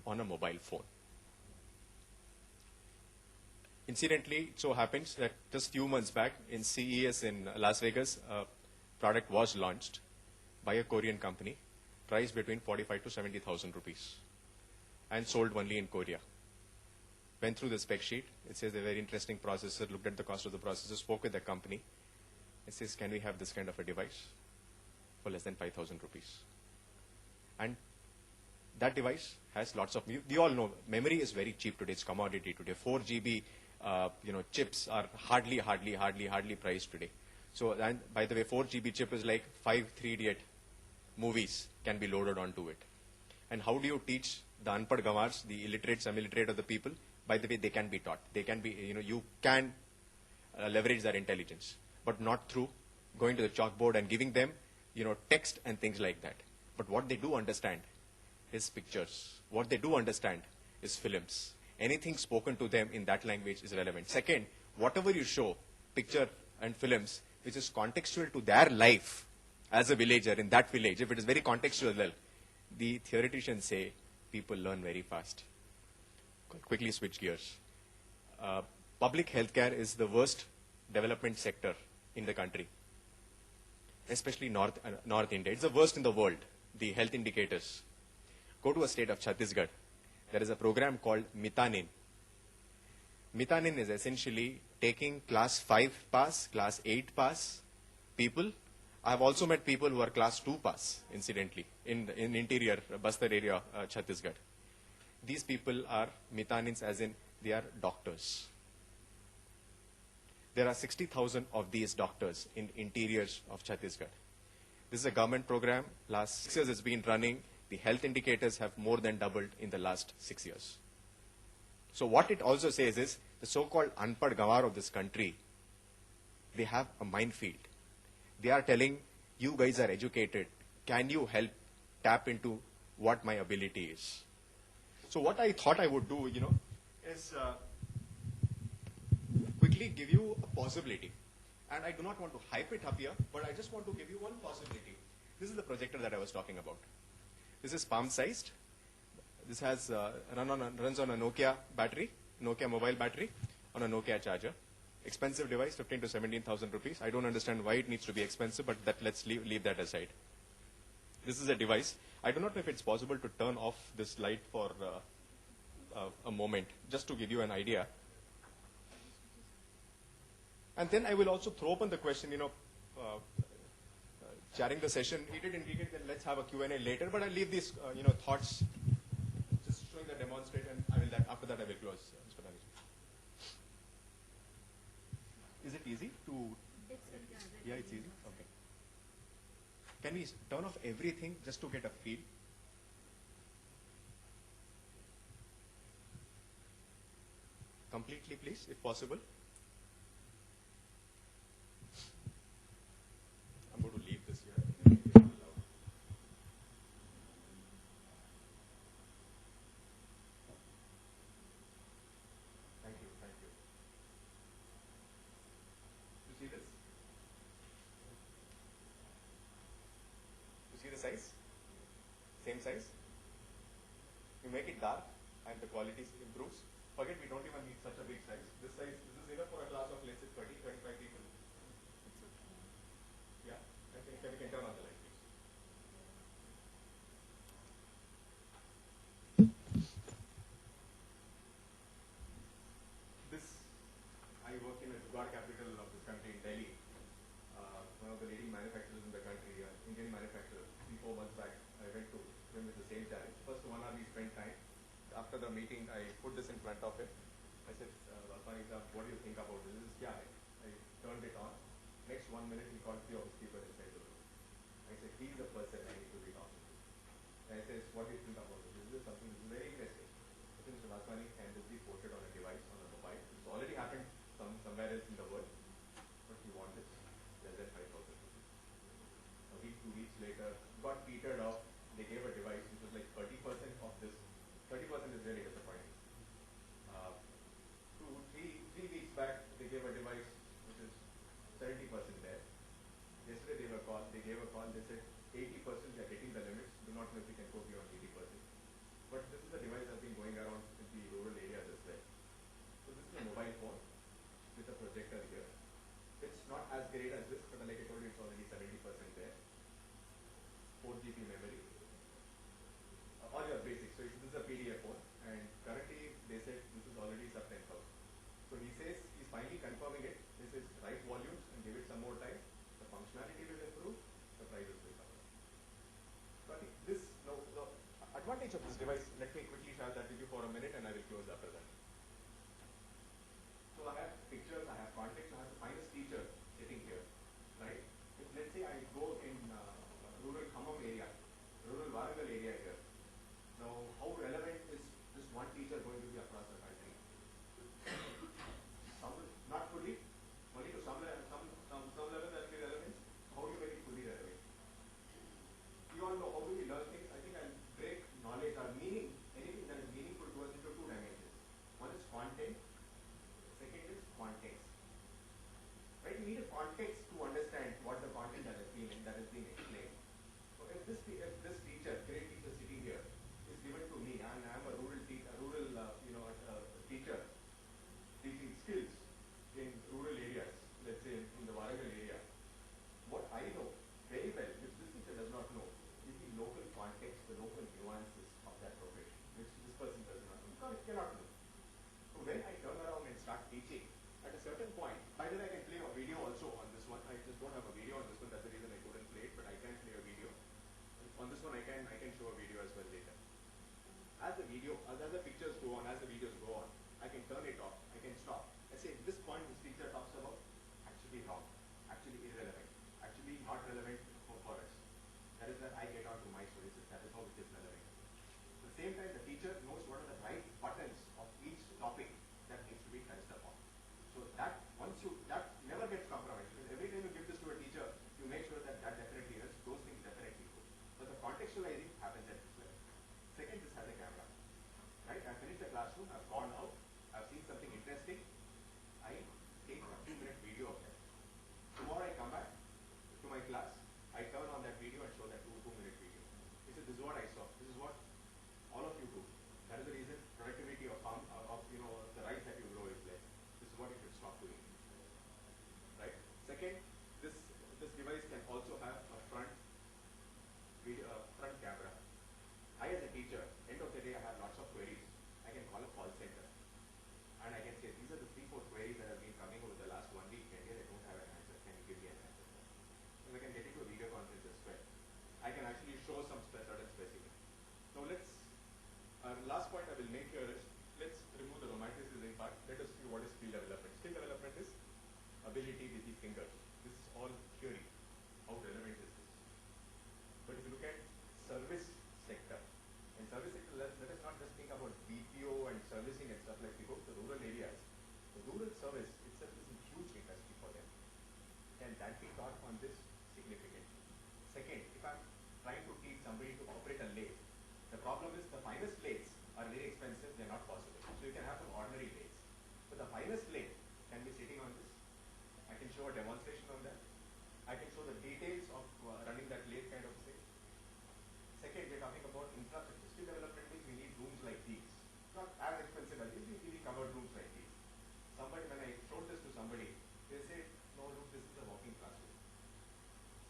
on a mobile phone. Incidentally, it so happens that just few months back in CES in Las Vegas, a product was launched by a Korean company, priced between 45 to 70,000 rupees, and sold only in Korea. Went through the spec sheet. It says a very interesting processor, looked at the cost of the processor, spoke with the company. It says, can we have this kind of a device for less than 5,000 rupees? And that device has lots of, we all know, memory is very cheap today. It's commodity today. 4 GB chips are hardly priced today. So, and by the way, 4 GB chip is like 5 3-idiot movies can be loaded onto it. And how do you teach the unpad gawars, the illiterate, semi-literate of the people? By the way, they can be taught. They can be, you can leverage their intelligence, but not through going to the chalkboard and giving them, text and things like that. But what they do understand is pictures. What they do understand is films. Anything spoken to them in that language is relevant. Second, whatever you show, picture and films, which is contextual to their life as a villager in that village, if it is very contextual, well, the theoreticians say people learn very fast. Quickly switch gears. Public healthcare is the worst development sector in the country, especially North India. It's the worst in the world, the health indicators. Go to a state of Chhattisgarh. There is a program called Mitanin. Mitanin is essentially taking class 5 pass, class 8 pass people. I have also met people who are class 2 pass, incidentally, in interior Bastar area, Chhattisgarh. These people are Mitanins, as in they are doctors. There are 60,000 of these doctors in interiors of Chhattisgarh. This is a government program. Last 6 years it's been running. The health indicators have more than doubled in the last 6 years. So what it also says is the so-called unpad gawar of this country, they have a minefield. They are telling, you guys are educated. Can you help tap into what my ability is? So what I thought I would do, is quickly give you a possibility. And I do not want to hype it up here, but I just want to give you one possibility. This is the projector that I was talking about. This is palm-sized. This has runs on a Nokia battery, Nokia mobile battery, on a Nokia charger. Expensive device, 15 to 17,000 rupees. I don't understand why it needs to be expensive, but let's leave that aside. This is a device. I do not know if it's possible to turn off this light for a moment, just to give you an idea. And then I will also throw open the question, chairing the session. He did indicate that let's have a Q&A later, but I'll leave these, thoughts, just showing the demonstration. After that I will close, Mr. Manager. Is it easy to? Yeah, it's easy. Okay. Can we turn off everything just to get a feel? Completely, please, if possible. I'm going to leave this here. Thank you. You see this? You see the size? Same size? You make it dark and the quality improves. Forget, we don't even need such a big size. This is enough for a class of, let's say, 20, 25 people. Yeah, I think we can turn on the light, please. This, I work in a jugaad capital of this country, in Delhi. One of the leading manufacturers in the country, Indian manufacturer. 3-4 months back, I went to him with the same challenge. First 1 hour we spent time. After the meeting, I put this in front of him. I said, Rasmani, what do you think about this? He says, yeah, I turned it on. Next 1 minute, he called the housekeeper inside the room. I said, he's the person I need to be talking to. And I said, what do you think about this? This is something that is very interesting. I said, Mr. Rasmani, can this be ported on a device, on a mobile? It's already happened somewhere else in the world. But he wanted less than 5,000 rupees. A week, 2 weeks later, got petered off. They gave a device which was like 30% of this. 30% is really disappointing. 3 weeks back, they gave a device which is 70% there. Yesterday they gave a call, they said 80% we are hitting the limits, do not know if we can go beyond 80%. But this is the device that 4 GB memory, all your basics. So this is a PDF phone, and currently they said this is already sub 10,000. So he says he's finally confirming it. This is right volumes and give it some more time. The functionality will improve, the prices will come down. So I think this, no, the advantage of this device, let me quickly share that with you for a minute and I will close after that. So I have pictures, I have context, I have the finest teacher sitting here, right? If let's say I go in rural Khammam area, rural Warangal area here, now how relevant is this one teacher going to be across the country? Not fully, only to some level that will be relevant. How do you make it fully relevant? We all know how do we learn things. I think I'll break knowledge or meaning, anything that is meaningful to us into 2 dimensions. One is content, second is context. Right? You need a context to understand what the content that has been explained. So if this teacher, great teacher sitting here, is given to me, and I am a rural teacher teaching skills in rural areas, let's say in the Warangal area, what I know very well, which this teacher does not know, is the local context, the local nuances of that profession, which this person does not know, because it cannot know. So when I turn around and start teaching, at a certain point, by the way, I can play a video also on this one. I just don't have a video on this one, that's the reason I couldn't play it, but I can play a video. On this one, I can show a video as well later. As the pictures go on, as the videos go on, I can turn it off, I can stop. I say, this point this teacher talks about, actually wrong, actually irrelevant, actually not relevant for us. That is that I get on to my stories, that is how it is relevant. At the same time, the teacher knows what are the right buttons of each topic that needs to be touched upon. So that never gets compromised. Because every time you give this to a teacher, you make sure that definitely is, those things definitely go. But the contextualizing happens at this level. Second, this has a camera. Right? I've finished the classroom, I've gone out, I've seen something interesting, I take a 2-minute video of that. Tomorrow I come back to my class, I turn on that video and show that 2-minute video. He said, this is what I saw, this is what all of you do. That is the reason productivity of the rice that you grow is less. This is what you should stop doing. Right? Second, this device can also have a front camera. I as a teacher, end of the day I have lots of queries. I can call a call center. And I can say, these are the 3-4 queries that have been coming over the last 1 week, and yet I don't have an answer. Can you give me an answer? So I can get into a video conference as well. I can actually show some certain specifics. Now last point I will make here is, let's remove the romanticism part. Let us see what is skill development. Skill development is ability with the fingers. This is all theory. How relevant is this? But if you look at service sector, in service sector, let us not just think about BPO and servicing and stuff like we go to the rural areas. The rural service itself is a huge industry for them. Can that be taught on this significantly? Second, if I'm trying to teach somebody to operate a lathe, the problem is the finest lathes are very expensive, they're not possible. So you can have some ordinary lathes. But the finest lathe can be sitting on this. I can show a demonstration on that. I can show the details of running that lathe kind of thing. Second, we're talking about infrastructure. Skill development means we need rooms like these. Not as expensive as these, we need covered rooms like these. Somebody, when I showed this to somebody, they said, no, look, this is a walking classroom. I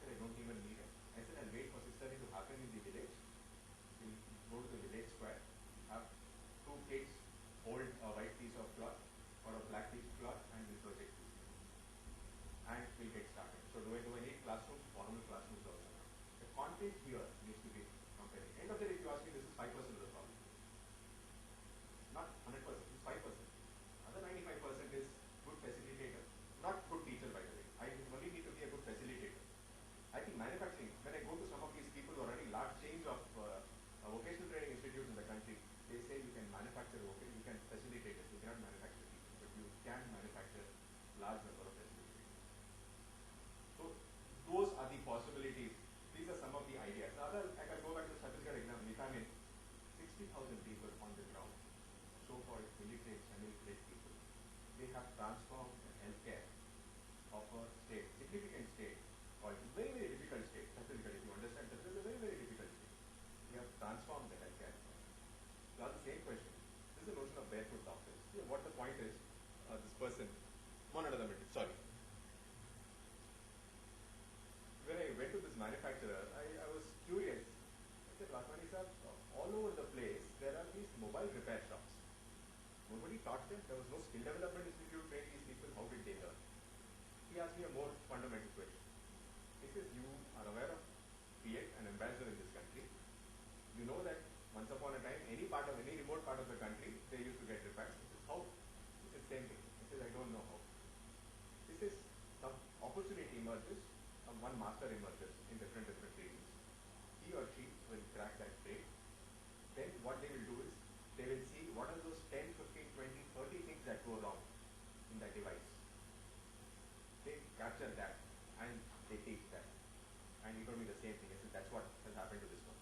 said, I don't even need it. I said, I'll wait for 6:30 to happen in the village. We'll go to the village square, have 2 kids hold a white piece of cloth or a black piece of cloth, and we'll project this. And we'll get started. So do I need classrooms? Formal classrooms also. The content here needs to be comparing. End of the day, if you ask me, this is 5% of the problem. Not 100%, it's 5%. Other 95% is good facilitator. Not good teacher, by the way. I only need to be a good facilitator. I think manufacturing, when I go to some of these people who are running large chains of vocational training institutes in the country, they say you can manufacture, you can facilitate it. You cannot manufacture people, but you can manufacture large number of facilitators. So those are the possibilities. These are some of the ideas. The other, I can go back to the Chhattisgarh example. If I'm in 60,000 people on the ground, so-called military and semi-military people, they have transformed the healthcare of a state, significant state, called very, very difficult state. Chhattisgarh, if you understand, Chhattisgarh is a very, very difficult state. They have transformed the healthcare. Now the same question. This is the notion of barefoot doctors. See, what the point is, this person, one another minute, sorry. When I went to this manufacturer, I was curious. taught them. There was no skill development institute training these people. How did they learn? He asked me a more fundamental question. He says, you are aware of Fiat, an ambassador in this country. You know that once upon a time, any remote part of the country, they used to get repairs. He says, how? He says, same thing. He says, I don't know how. He says, some opportunity emerges, one master emerges in different regions. He or she will crack that trade. Then what they will do is, they will see what are those 10, 15, 20, 30 things that go wrong in that device. They capture that and they teach that. And he told me the same thing. He said, that's what has happened to this one.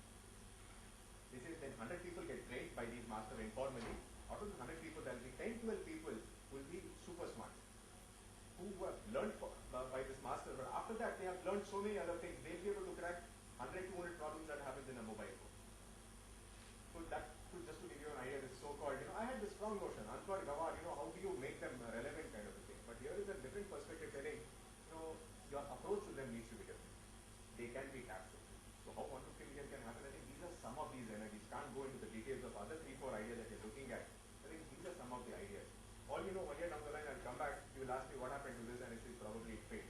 He says, then 100 people get trained by these masters informally. Out of the 100 people, there will be 10, 12 people who will be super smart, who have learned by this master. But after that, they have learned so many other things. They'll be able to crack 100, 200 problems that happens in a mobile phone. So that, just to give you an idea, this so-called, I had this strong notion, Answar, Gawar, how do you make them relevant kind of a thing. But here is a different perspective telling, your approach to them needs to be different. They can be captured. So how quantum field can happen? I think these are some of these energies. Can't go into the details of other 3-4 ideas that you're looking at. I think these are some of the ideas. All 1 year down the line, I'll come back, you will ask me what happened to this, and I say probably it failed.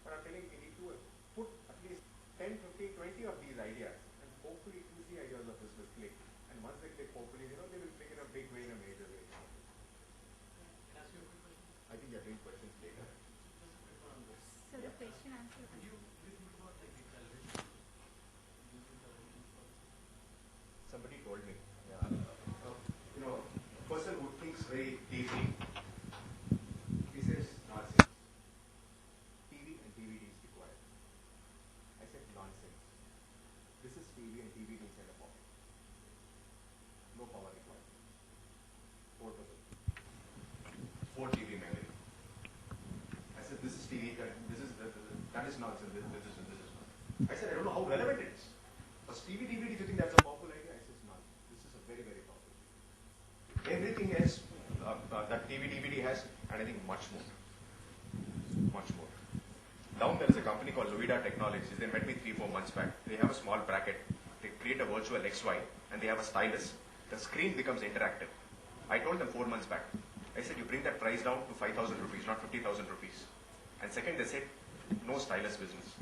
But I'm telling you, we need to put at least 10, 15, 20 of these ideas, and hopefully 2-3 ideas of this will click. And once they click, hopefully, they will click in a big way, in a major way. Can I ask you a quick question? I think you're doing questions later. Just a quick one on this. So the question answer. Could you please think about like the television? Using television for Somebody told me, a person who thinks very deeply, he says nonsense. TV and DVD is required. I said nonsense. This is TV and DVD inside a pocket. No power required. 4 TV memory. I said this is TV, that is nonsense. This is nonsense. I said I don't know how relevant it is. Because TV, DVD, do you think that's a powerful idea? I said no. This is a very, very powerful idea. Everything else that TV, DVD has, and I think much more. Much more. Down there is a company called Luida Technologies. They met me 3-4 months back. They have a small bracket. They create a virtual XY, and they have a stylus. The screen becomes interactive. I told them 4 months back. I said, you bring that price down to 5,000 rupees, not 50,000 rupees. And second, they said, no stylus business.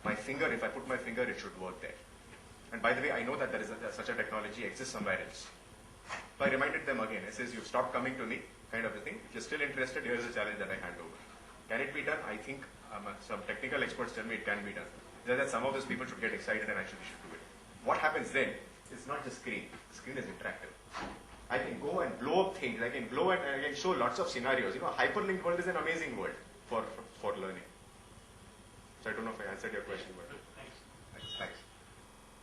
My finger, if I put my finger, it should work there. And by the way, I know that there is such a technology exists somewhere else. So I reminded them again. I says, you've stopped coming to me, kind of a thing. If you're still interested, here's a challenge that I hand over. Can it be done? I think some technical experts tell me it can be done. That some of those people should get excited and actually should do it. What happens then? It's not just screen. The screen is interactive. I can go and blow up things. I can blow and I can show lots of scenarios. Hyperlinked world is an amazing world for learning. So I don't know if I answered your question, but. Thanks.